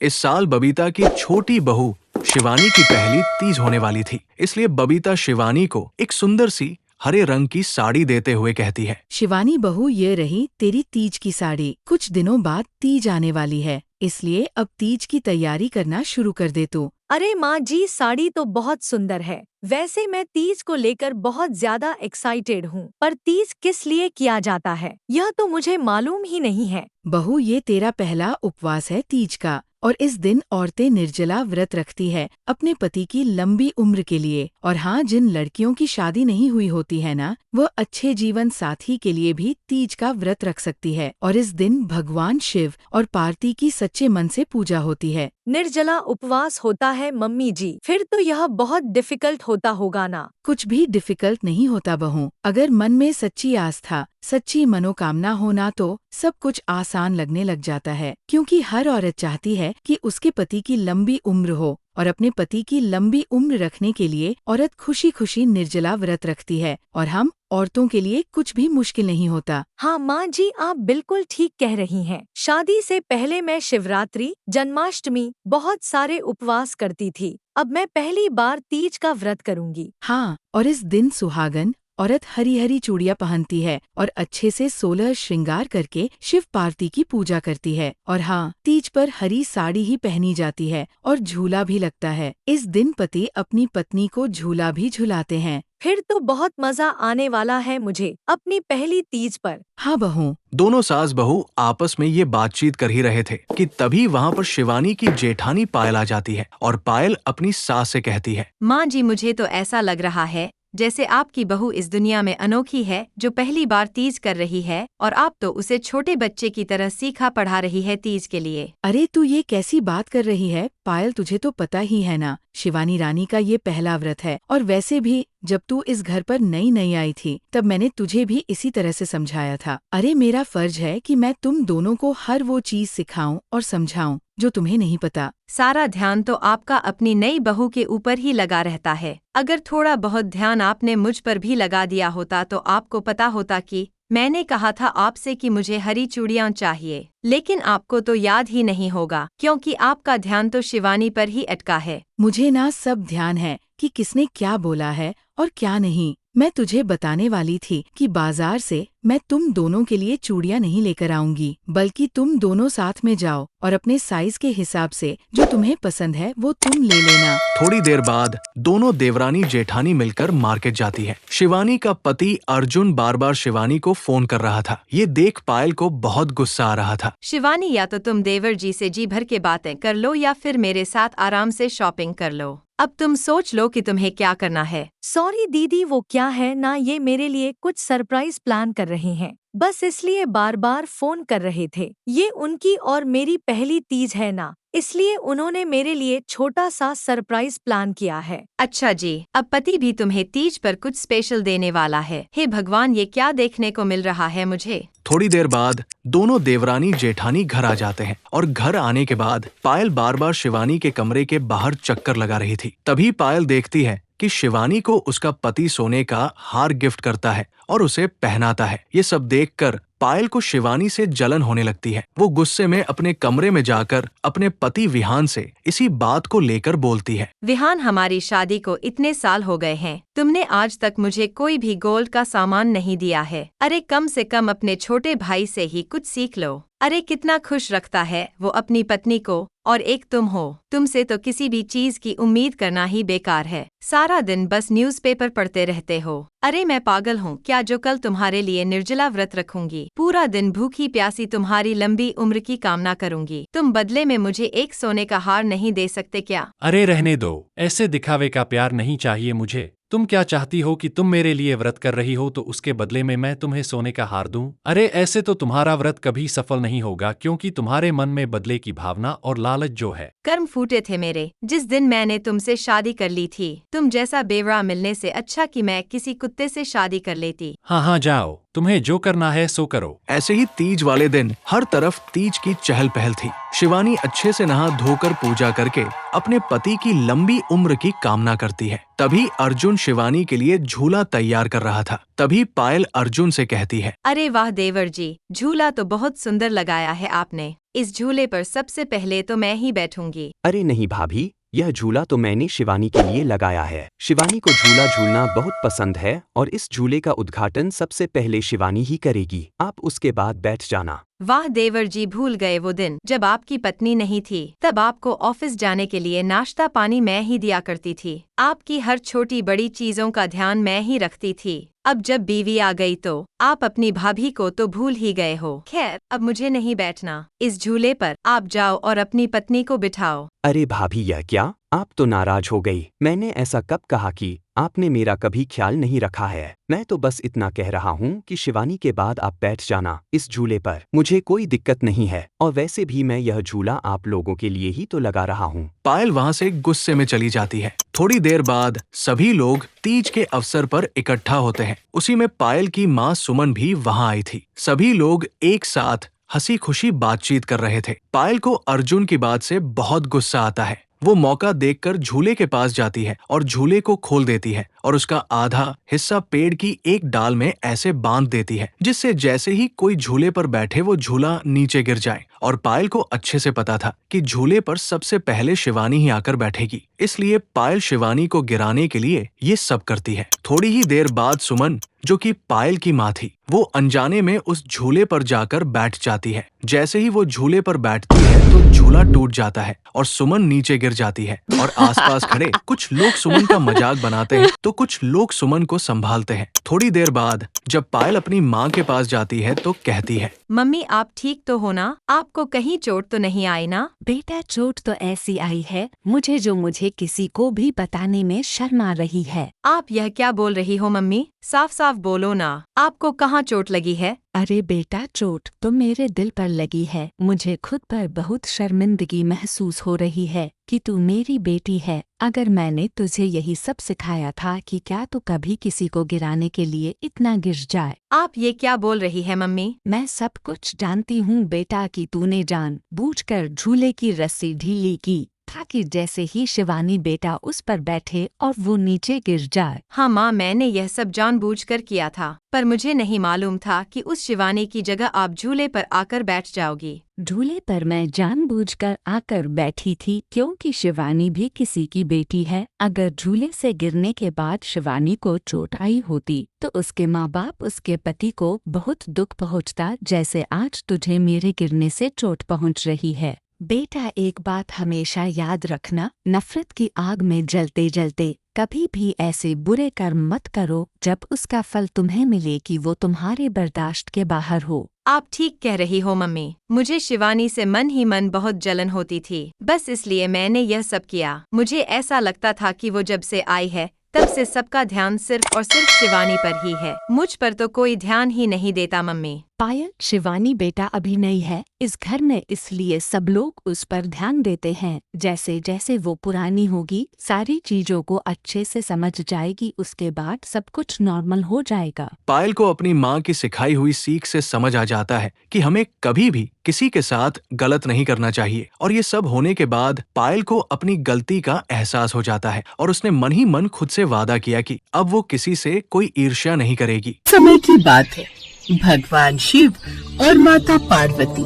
इस साल बबीता की छोटी बहू शिवानी की पहली तीज होने वाली थी, इसलिए बबीता शिवानी को एक सुंदर सी हरे रंग की साड़ी देते हुए कहती है। शिवानी बहू, ये रही तेरी तीज की साड़ी। कुछ दिनों बाद तीज आने वाली है, इसलिए अब तीज की तैयारी करना शुरू कर दे तू। अरे माँ जी, साड़ी तो बहुत सुंदर है। वैसे मैं तीज को लेकर बहुत ज्यादा एक्साइटेड हूँ, पर तीज किस लिए किया जाता है यह तो मुझे मालूम ही नहीं है। बहू, ये तेरा पहला उपवास है तीज का, और इस दिन औरतें निर्जला व्रत रखती है अपने पति की लंबी उम्र के लिए। और हाँ, जिन लड़कियों की शादी नहीं हुई होती है ना, वह अच्छे जीवन साथी के लिए भी तीज का व्रत रख सकती है। और इस दिन भगवान शिव और पार्वती की सच्चे मन से पूजा होती है। निर्जला उपवास होता है मम्मी जी, फिर तो यह बहुत डिफिकल्ट होता होगा ना। कुछ भी डिफिकल्ट नहीं होता बहू, अगर मन में सच्ची आस्था, सच्ची मनोकामना होना तो सब कुछ आसान लगने लग जाता है। क्योंकि हर औरत चाहती है कि उसके पति की लंबी उम्र हो, और अपने पति की लंबी उम्र रखने के लिए औरत खुशी खुशी निर्जला व्रत रखती है। और हम औरतों के लिए कुछ भी मुश्किल नहीं होता। हाँ माँ जी, आप बिल्कुल ठीक कह रही हैं। शादी से पहले मैं शिवरात्रि, जन्माष्टमी बहुत सारे उपवास करती थी। अब मैं पहली बार तीज का व्रत करूँगी। हाँ, और इस दिन सुहागन औरत हरी हरी चूड़ियाँ पहनती है और अच्छे से 16 श्रृंगार करके शिव पार्वती की पूजा करती है। और हाँ, तीज पर हरी साड़ी ही पहनी जाती है और झूला भी लगता है। इस दिन पति अपनी पत्नी को झूला भी झुलाते हैं। फिर तो बहुत मजा आने वाला है मुझे अपनी पहली तीज पर। हाँ बहू। दोनों सास बहू आपस में ये बातचीत कर ही रहे थे कि तभी वहाँ पर शिवानी की जेठानी पायल आ जाती है और पायल अपनी सास से कहती है। माँ जी, मुझे तो ऐसा लग रहा है जैसे आपकी बहू इस दुनिया में अनोखी है, जो पहली बार तीज कर रही है, और आप तो उसे छोटे बच्चे की तरह सीखा पढ़ा रही है तीज के लिए। अरे तू ये कैसी बात कर रही है पायल, तुझे तो पता ही है ना, शिवानी रानी का ये पहला व्रत है। और वैसे भी जब तू इस घर पर नई नई आई थी, तब मैंने तुझे भी इसी तरह से समझाया था। अरे मेरा फर्ज है कि मैं तुम दोनों को हर वो चीज सिखाऊं और समझाऊं जो तुम्हें नहीं पता। सारा ध्यान तो आपका अपनी नई बहू के ऊपर ही लगा रहता है। अगर थोड़ा बहुत ध्यान आपने मुझ पर भी लगा दिया होता तो आपको पता होता कि मैंने कहा था आपसे कि मुझे हरी चूड़ियां चाहिए। लेकिन आपको तो याद ही नहीं होगा, क्योंकि आपका ध्यान तो शिवानी पर ही अटका है। मुझे ना सब ध्यान है कि किसने क्या बोला है और क्या नहीं। मैं तुझे बताने वाली थी कि बाजार से मैं तुम दोनों के लिए चूड़ियां नहीं लेकर आऊंगी, बल्कि तुम दोनों साथ में जाओ और अपने साइज के हिसाब से जो तुम्हें पसंद है वो तुम ले लेना। थोड़ी देर बाद दोनों देवरानी जेठानी मिलकर मार्केट जाती है। शिवानी का पति अर्जुन बार बार शिवानी को फोन कर रहा था। ये देख पायल को बहुत गुस्सा आ रहा था। शिवानी, या तो तुम देवर जी से जी भर के बातें कर लो या फिर मेरे साथ आराम से शॉपिंग कर लो। अब तुम सोच लो कि तुम्हें क्या करना है। सॉरी दीदी, वो क्या है ना, ये मेरे लिए कुछ सरप्राइज प्लान कर रहे हैं, बस इसलिए बार बार फोन कर रहे थे। ये उनकी और मेरी पहली तीज है ना, इसलिए उन्होंने मेरे लिए छोटा सा सरप्राइज प्लान किया है। अच्छा जी, अब पति भी तुम्हें तीज पर कुछ स्पेशल देने वाला है। हे भगवान, ये क्या देखने को मिल रहा है मुझे। थोड़ी देर बाद दोनों देवरानी जेठानी घर आ जाते हैं और घर आने के बाद पायल बार बार शिवानी के कमरे के बाहर चक्कर लगा रही थी। तभी पायल देखती है कि शिवानी को उसका पति सोने का हार गिफ्ट करता है और उसे पहनाता है। ये सब देखकर पायल को शिवानी से जलन होने लगती है। वो गुस्से में अपने कमरे में जाकर अपने पति विहान से इसी बात को लेकर बोलती है। विहान, हमारी शादी को इतने साल हो गए हैं, तुमने आज तक मुझे कोई भी गोल्ड का सामान नहीं दिया है। अरे कम से कम अपने छोटे भाई से ही कुछ सीख लो। अरे कितना खुश रखता है वो अपनी पत्नी को, और एक तुम हो, तुमसे तो किसी भी चीज की उम्मीद करना ही बेकार है। सारा दिन बस न्यूज़पेपर पढ़ते रहते हो। अरे मैं पागल हूँ क्या जो कल तुम्हारे लिए निर्जला व्रत रखूंगी। पूरा दिन भूखी प्यासी तुम्हारी लंबी उम्र की कामना करूंगी। तुम बदले में मुझे एक सोने का हार नहीं दे सकते क्या? अरे रहने दो, ऐसे दिखावे का प्यार नहीं चाहिए मुझे। तुम क्या चाहती हो कि तुम मेरे लिए व्रत कर रही हो तो उसके बदले में मैं तुम्हें सोने का हार दूं? अरे ऐसे तो तुम्हारा व्रत कभी सफल नहीं होगा, क्योंकि तुम्हारे मन में बदले की भावना और लालच जो है। कर्म फूटे थे मेरे जिस दिन मैंने तुमसे शादी कर ली थी। तुम जैसा बेवड़ा मिलने से अच्छा कि मैं किसी कुत्ते से शादी कर लेती। हाँ हाँ जाओ, तुम्हें जो करना है सो करो। ऐसे ही तीज वाले दिन हर तरफ तीज की चहल पहल थी। शिवानी अच्छे से नहा धोकर पूजा करके अपने पति की लंबी उम्र की कामना करती है। तभी अर्जुन शिवानी के लिए झूला तैयार कर रहा था। तभी पायल अर्जुन से कहती है, अरे वाह देवर जी, झूला तो बहुत सुंदर लगाया है आपने। इस झूले पर सबसे पहले तो मैं ही बैठूंगी। अरे नहीं भाभी, यह झूला तो मैंने शिवानी के लिए लगाया है। शिवानी को झूला झूलना बहुत पसंद है और इस झूले का उद्घाटन सबसे पहले शिवानी ही करेगी। आप उसके बाद बैठ जाना। वाह देवर जी, भूल गए वो दिन जब आपकी पत्नी नहीं थी। तब आपको ऑफिस जाने के लिए नाश्ता पानी मैं ही दिया करती थी। आपकी हर छोटी बड़ी चीजों का ध्यान मैं ही रखती थी। अब जब बीवी आ गई तो आप अपनी भाभी को तो भूल ही गए हो। खैर, अब मुझे नहीं बैठना इस झूले पर। आप जाओ और अपनी पत्नी को बिठाओ। अरे भाभी, यह क्या? आप तो नाराज हो गई। मैंने ऐसा कब कहा कि आपने मेरा कभी ख्याल नहीं रखा है। मैं तो बस इतना कह रहा हूँ कि शिवानी के बाद आप बैठ जाना इस झूले पर। मुझे कोई दिक्कत नहीं है और वैसे भी मैं यह झूला आप लोगों के लिए ही तो लगा रहा हूँ। पायल वहाँ से गुस्से में चली जाती है। थोड़ी देर बाद सभी लोग तीज के अवसर पर इकट्ठा होते हैं। उसी में पायल की माँ सुमन भी वहाँ आई थी। सभी लोग एक साथ हंसी खुशी बातचीत कर रहे थे। पायल को अर्जुन की बात से बहुत गुस्सा आता है। वो मौका देखकर झूले के पास जाती है और झूले को खोल देती है और उसका आधा हिस्सा पेड़ की एक डाल में ऐसे बांध देती है जिससे जैसे ही कोई झूले पर बैठे वो झूला नीचे गिर जाए। और पायल को अच्छे से पता था कि झूले पर सबसे पहले शिवानी ही आकर बैठेगी, इसलिए पायल शिवानी को गिराने के लिए ये सब करती है। थोड़ी ही देर बाद सुमन, जो कि पायल की माँ थी, वो अनजाने में उस झूले पर जाकर बैठ जाती है। जैसे ही वो झूले पर बैठती है तो झूला टूट जाता है और सुमन नीचे गिर जाती है। और आसपास खड़े कुछ लोग सुमन का मजाक बनाते हैं तो कुछ लोग सुमन को संभालते हैं। थोड़ी देर बाद जब पायल अपनी माँ के पास जाती है तो कहती है, मम्मी आप ठीक तो हो ना? आपको कहीं चोट तो नहीं आई ना? बेटा, चोट तो ऐसी आई है मुझे किसी को भी बताने में शर्म आ रही है। आप यह क्या बोल रही हो मम्मी? साफ साफ बोलो ना, आपको कहाँ चोट लगी है? अरे बेटा, चोट तो मेरे दिल पर लगी है। मुझे खुद पर बहुत शर्मिंदगी महसूस हो रही है कि तू मेरी बेटी है। अगर मैंने तुझे यही सब सिखाया था कि क्या तू कभी किसी को गिराने के लिए इतना गिर जाए। आप ये क्या बोल रही है मम्मी? मैं सब कुछ जानती हूँ बेटा कि तूने जानबूझकर झूले की रस्सी ढीली की ताकि जैसे ही शिवानी बेटा उस पर बैठे और वो नीचे गिर जाए। हाँ माँ, मैंने यह सब जानबूझकर किया था, पर मुझे नहीं मालूम था कि उस शिवानी की जगह आप झूले पर आकर बैठ जाओगी। झूले पर मैं जानबूझकर आकर बैठी थी क्योंकि शिवानी भी किसी की बेटी है। अगर झूले से गिरने के बाद शिवानी को चोट आई होती तो उसके माँ बाप उसके पति को बहुत दुख पहुँचता, जैसे आज तुझे मेरे गिरने से चोट पहुँच रही है। बेटा, एक बात हमेशा याद रखना, नफरत की आग में जलते जलते कभी भी ऐसे बुरे कर्म मत करो जब उसका फल तुम्हें मिले कि वो तुम्हारे बर्दाश्त के बाहर हो। आप ठीक कह रही हो मम्मी। मुझे शिवानी से मन ही मन बहुत जलन होती थी, बस इसलिए मैंने यह सब किया। मुझे ऐसा लगता था कि वो जब से आई है तब से सबका ध्यान सिर्फ और सिर्फ शिवानी पर ही है। मुझ पर तो कोई ध्यान ही नहीं देता मम्मी। पायल, शिवानी बेटा अभी नई है इस घर में, इसलिए सब लोग उस पर ध्यान देते हैं। जैसे जैसे वो पुरानी होगी सारी चीजों को अच्छे से समझ जाएगी, उसके बाद सब कुछ नॉर्मल हो जाएगा। पायल को अपनी माँ की सिखाई हुई सीख से समझ आ जाता है कि हमें कभी भी किसी के साथ गलत नहीं करना चाहिए। और ये सब होने के बाद पायल को अपनी गलती का एहसास हो जाता है और उसने मन ही मन खुद से वादा किया कि अब वो किसी से कोई ईर्ष्या नहीं करेगी। समय की बात है, भगवान शिव और माता पार्वती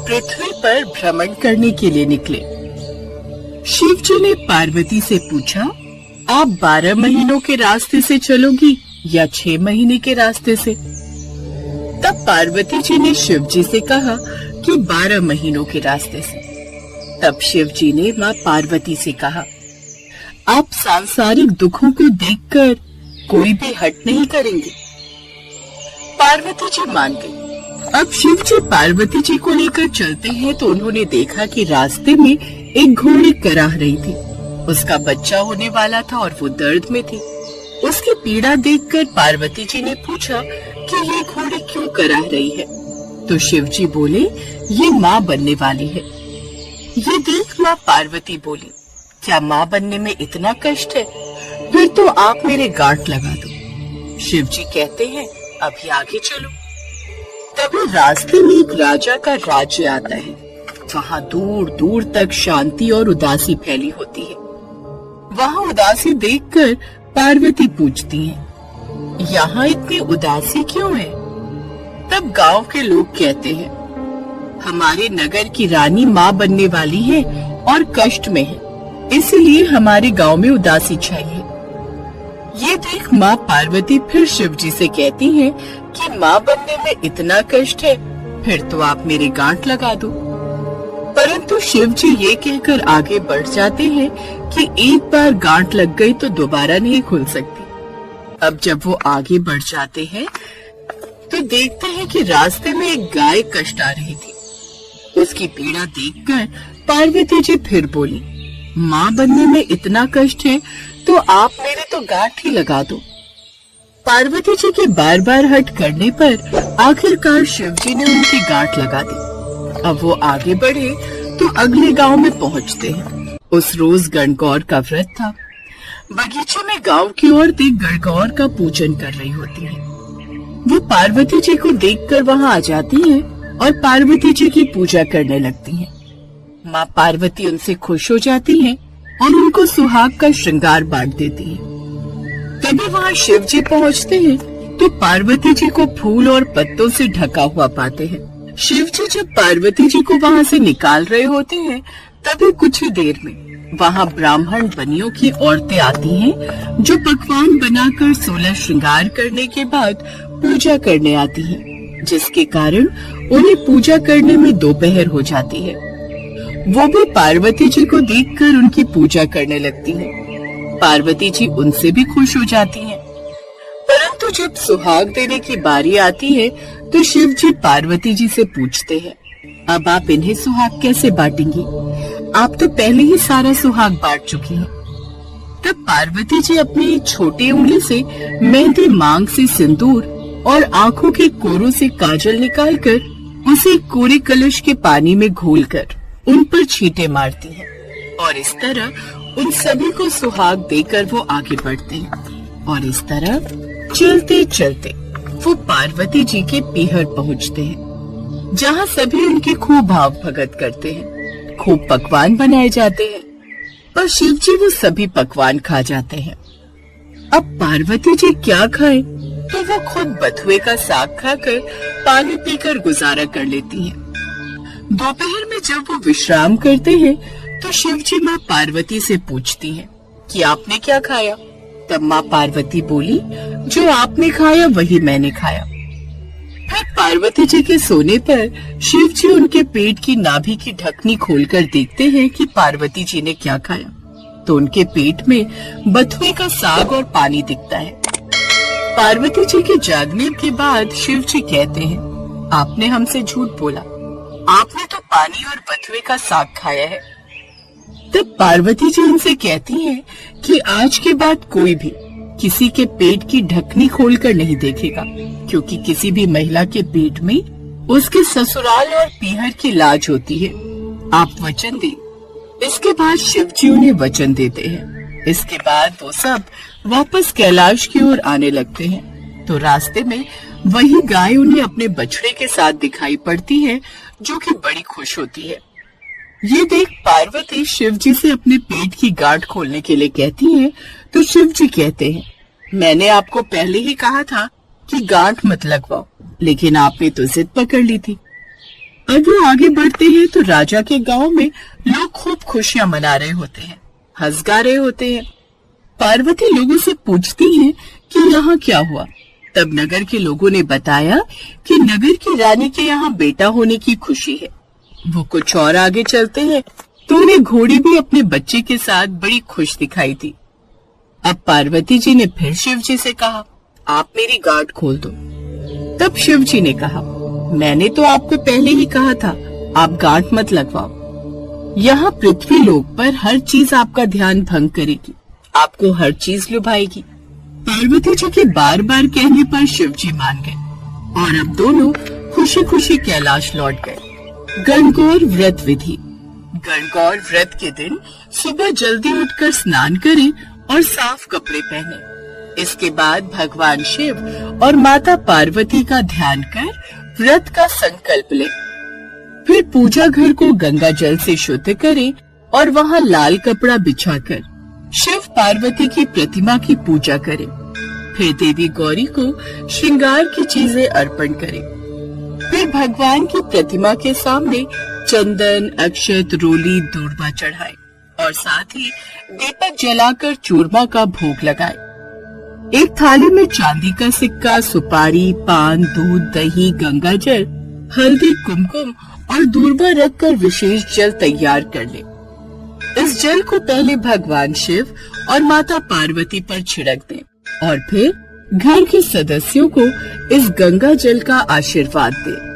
पृथ्वी पर भ्रमण करने के लिए निकले। शिव जी ने पार्वती से पूछा, आप 12 महीनों के रास्ते से चलोगी या 6 महीने के रास्ते से? तब पार्वती जी ने शिव जी से कहा कि 12 महीनों के रास्ते से। तब शिव जी ने माँ पार्वती से कहा, आप सांसारिक दुखों को देखकर कोई भी हट नहीं करेंगे। पार्वती जी मान गई। अब शिव जी पार्वती जी को लेकर चलते हैं तो उन्होंने देखा कि रास्ते में एक घोड़ी कराह रही थी। उसका बच्चा होने वाला था और वो दर्द में थी। उसकी पीड़ा देखकर पार्वती जी ने पूछा कि ये घोड़ी क्यों कराह रही है? तो शिव जी बोले, ये माँ बनने वाली है। ये देख माँ पार्वती बोली, क्या माँ बनने में इतना कष्ट है? फिर तो आप मेरे गांठ लगा दो। शिव जी कहते हैं, अभी आगे चलो। तभी रास्ते में एक राजा का राज्य आता है। वहाँ दूर दूर तक शांति और उदासी फैली होती है। वहाँ उदासी देखकर पार्वती पूछती हैं, यहाँ इतनी उदासी क्यों है? तब गांव के लोग कहते हैं, हमारे नगर की रानी माँ बनने वाली है और कष्ट में है, इसलिए हमारे गांव में उदासी छाई है। ये देख माँ पार्वती फिर शिव जी से कहती हैं कि माँ बनने में इतना कष्ट है, फिर तो आप मेरे गांठ लगा दो। परंतु शिव जी ये कहकर आगे बढ़ जाते हैं कि एक बार गांठ लग गई तो दोबारा नहीं खुल सकती। अब जब वो आगे बढ़ जाते हैं तो देखते हैं कि रास्ते में एक गाय कष्ट आ रही थी। उसकी पीड़ा देखकर पार्वती जी फिर बोली, माँ बनने में इतना कष्ट है तो आप मेरे तो गांठ ही लगा दो। पार्वती जी के बार बार हट करने पर आखिरकार शिव जी ने उनकी गांठ लगा दी। अब वो आगे बढ़े तो अगले गांव में पहुंचते हैं। उस रोज गणगौर का व्रत था। बगीचे में गांव की औरतें गणगौर का पूजन कर रही होती हैं। वो पार्वती जी को देखकर वहां आ जाती हैं और पार्वती जी की पूजा करने लगती हैं। माँ पार्वती उनसे खुश हो जाती हैं और उनको सुहाग का श्रृंगार बांट देती हैं। तभी वहाँ शिव जी पहुँचते हैं तो पार्वती जी को फूल और पत्तों से ढका हुआ पाते हैं। शिव जी जब पार्वती जी को वहाँ से निकाल रहे होते हैं तभी कुछ ही देर में वहाँ ब्राह्मण बनियों की औरतें आती हैं जो पकवान बनाकर 16 श्रृंगार करने के बाद पूजा करने आती हैं, जिसके कारण उन्हें पूजा करने में दोपहर हो जाती है। वो भी पार्वती जी को देखकर उनकी पूजा करने लगती हैं। पार्वती जी उनसे भी खुश हो जाती हैं। परंतु जब सुहाग देने की बारी आती है तो शिव जी पार्वती जी से पूछते हैं, अब आप इन्हें सुहाग कैसे बांटेंगी? आप तो पहले ही सारा सुहाग बांट चुकी हैं। तब पार्वती जी अपनी छोटी उंगली से मेहंदी, मांग से सिंदूर और आंखों के कोरों से काजल निकालकर उसे कोरे कलश के पानी में घोलकर उन पर छींटे मारती हैं और इस तरह उन सभी को सुहाग देकर वो आगे बढ़ते हैं। और इस तरह चलते चलते वो पार्वती जी के पीहर पहुँचते हैं, जहाँ सभी उनकी खूब भाव भगत करते हैं। खूब पकवान बनाए जाते हैं और शिव जी वो सभी पकवान खा जाते हैं। अब पार्वती जी क्या खाएं? तो वो खुद बथुए का साग खाकर पानी पीकर गुजारा कर लेती हैं। दोपहर में जब वो विश्राम करते हैं तो शिव जी माँ पार्वती से पूछती हैं कि आपने क्या खाया? तब माँ पार्वती बोली, जो आपने खाया वही मैंने खाया। फिर पार्वती जी के सोने पर शिव जी उनके पेट की नाभि की ढकनी खोलकर देखते हैं कि पार्वती जी ने क्या खाया। तो उनके पेट में बथुए का साग और पानी दिखता है। पार्वती जी के जागने के बाद शिव जी कहते हैं, आपने हमसे झूठ बोला, आपने तो पानी और बथुए का साग खाया है। तब पार्वती जी उनसे कहती हैं कि आज के बाद कोई भी किसी के पेट की ढकनी खोलकर नहीं देखेगा, क्योंकि किसी भी महिला के पेट में उसके ससुराल और पीहर की लाज होती है। आप वचन दें। इसके बाद शिव जी उन्हें वचन देते हैं। इसके बाद वो सब वापस कैलाश की ओर आने लगते हैं। तो रास्ते में वही गाय उन्हें अपने बछड़े के साथ दिखाई पड़ती है, जो कि बड़ी खुश होती है। ये देख पार्वती शिव जी से अपने पेट की गांठ खोलने के लिए कहती है, तो शिव जी कहते हैं, मैंने आपको पहले ही कहा था कि गांठ मत लगवाओ, लेकिन आपने तो जिद पकड़ ली थी। अब वो आगे बढ़ते हैं तो राजा के गांव में लोग खूब खुशियां मना रहे होते हैं, हंस गा रहे होते हैं। पार्वती लोगों से पूछती है कि यहाँ क्या हुआ। तब नगर के लोगों ने बताया कि नगर की रानी के यहाँ बेटा होने की खुशी है। वो कुछ और आगे चलते हैं तो उन्हें घोड़ी भी अपने बच्चे के साथ बड़ी खुश दिखाई दी। अब पार्वती जी ने फिर शिव जी से कहा, आप मेरी गांठ खोल दो। तब शिव जी ने कहा, मैंने तो आपको पहले ही कहा था, आप गांठ मत लगवाओ। यहाँ पृथ्वी लोक पर हर चीज आपका ध्यान भंग करेगी, आपको हर चीज लुभाएगी। पार्वती जी के बार बार कहने पर शिव जी मान गए और अब दोनों खुशी खुशी कैलाश लौट गए। गणगौर व्रत विधि। गणगौर व्रत के दिन सुबह जल्दी उठकर स्नान करें और साफ कपड़े पहने। इसके बाद भगवान शिव और माता पार्वती का ध्यान कर व्रत का संकल्प ले। फिर पूजा घर को गंगा जल से शुद्ध करें और वहां लाल कपड़ा बिछाकर शिव पार्वती की प्रतिमा की पूजा करें। फिर देवी गौरी को श्रृंगार की चीजें अर्पण करें। फिर भगवान की प्रतिमा के सामने चंदन, अक्षत, रोली, दूर्वा चढ़ाएं और साथ ही दीपक जलाकर चूरमा का भोग लगाएं। एक थाली में चांदी का सिक्का, सुपारी, पान, दूध, दही, गंगा जल, हल्दी, कुमकुम और दूर्वा रखकर विशेष जल तैयार कर ले। इस जल को पहले भगवान शिव और माता पार्वती पर छिड़क दें और फिर घर के सदस्यों को इस गंगा जल का आशीर्वाद दें।